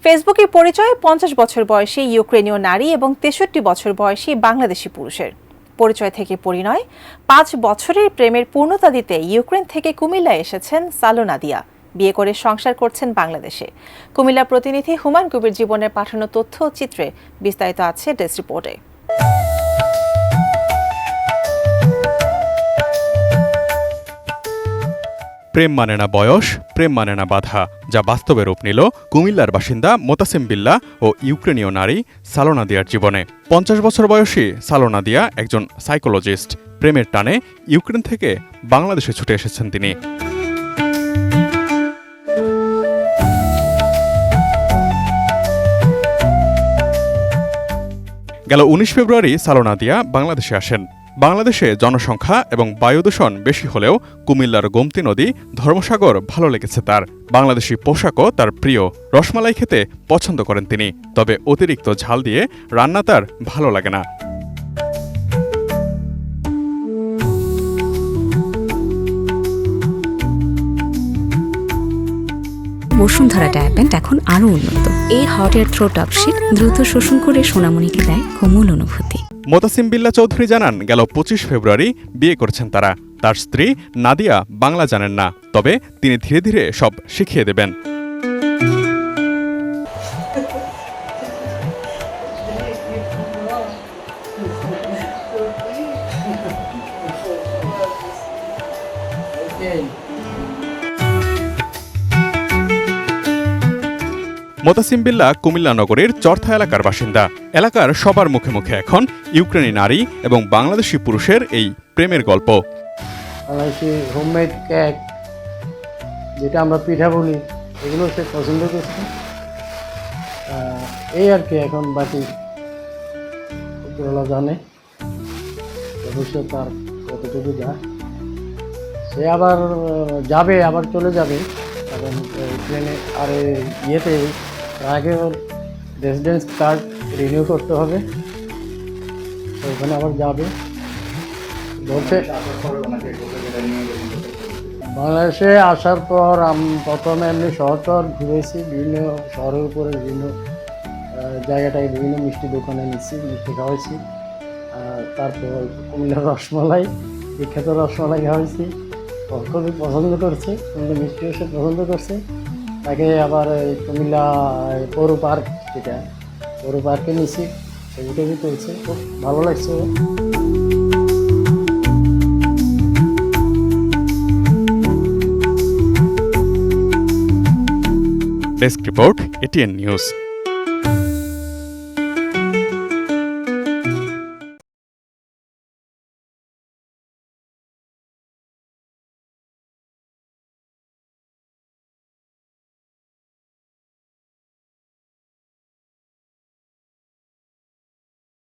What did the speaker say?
ফেসবুকে পরিচয় 50 বছর বয়সী ইউক্রেনীয় নারী এবং 63 বছর বয়সী বাংলাদেশি পুরুষের পরিচয় থেকে পরিণয় 5 বছরের প্রেমের পূর্ণতা দিতে ইউক্রেন থেকে কুমিল্লায় এসেছেন সালো নাদিয়া। বিয়ে করে সংসার করছেন বাংলাদেশে। কুমিল্লা প্রতিনিধি হুমায়ুন কবির জীবনের পাঠানো তথ্য ও চিত্রে বিস্তারিত আছে ডেস্ক রিপোর্টে। প্রেম মানে না বয়স, প্রেম মানে না বাধা, যা বাস্তবে রূপ নিল কুমিল্লার বাসিন্দা মোতাসিম বিল্লাহ ও ইউক্রেনীয় নারী সালো নাদিয়ার জীবনে। 50 বছর বয়সী সালো নাদিয়া একজন সাইকোলজিস্ট। প্রেমের টানে ইউক্রেন থেকে বাংলাদেশে ছুটে এসেছেন তিনি। গেল 19 ফেব্রুয়ারি সালো নাদিয়া বাংলাদেশে আসেন। বাংলাদেশে জনসংখ্যা এবং বায়ুদূষণ বেশি হলেও কুমিল্লার গোমতী নদী, ধর্মসাগর ভালো লেগেছে তার। বাংলাদেশি পোশাকও তার প্রিয়। রসমালাই খেতে পছন্দ করেন তিনি, তবে অতিরিক্ত ঝাল দিয়ে রান্না তার ভালো লাগে না। বসুন্ধরা ডায়াপ্যান্ট এখন আরও উন্নত। এই hot air through top sheet দ্রুত শোষণ করে সোনামণিকে দেয় কোমল অনুভূতি। মোতাসিম বিল্লাহ চৌধুরী জানান, গেল 25 ফেব্রুয়ারি বিয়ে করেছেন তারা। তার স্ত্রী নাদিয়া বাংলা জানেন না, তবে তিনি ধীরে ধীরে সব শিখিয়ে দেবেন। মোতাসিম বিল্লাহ কুমিল্লা নগরীর চরথা এলাকার বাসিন্দা। এলাকার সবার মুখে মুখে এখন ইউক্রেনি নারী এবং বাংলাদেশি পুরুষের এই প্রেমের গল্প। বাংলাদেশি হোমমেড কেক, যেটা আমরা পিঠা বলি, এগুলো সে পছন্দ করছে। এই আর কি, এখন বাকি উপরওয়ালা জানে ভবিষ্যৎ তার কতটুকু যায়। সে আবার যাবে, আবার চলে যাবে, কারণ ট্রেনে আর ইয়েতে আগে ওর রেসিডেন্স কার্ড রিনিউ করতে হবে, ওখানে আবার যাবে বলছে। বাংলাদেশে আসার পর প্রথমে এমনি শহর ঘুরেছি, বিভিন্ন শহরের উপরে বিভিন্ন জায়গাটায় বিভিন্ন মিষ্টি দোকানে নিচ্ছি, মিষ্টি খাওয়াইছি। তারপর কুমিল্লার রসমালাই, বিখ্যাত রসমালাই খাওয়াইছি, খুবই পছন্দ করছে, কিন্তু মিষ্টিও সে পছন্দ করছে। তাকে আবার কুমিল্লা পৌর পার্ক, যেটা পৌর পার্কে নিচ্ছি, সেগুলোকে চলছে, খুব ভালো লাগছে। Desk report, ATN news.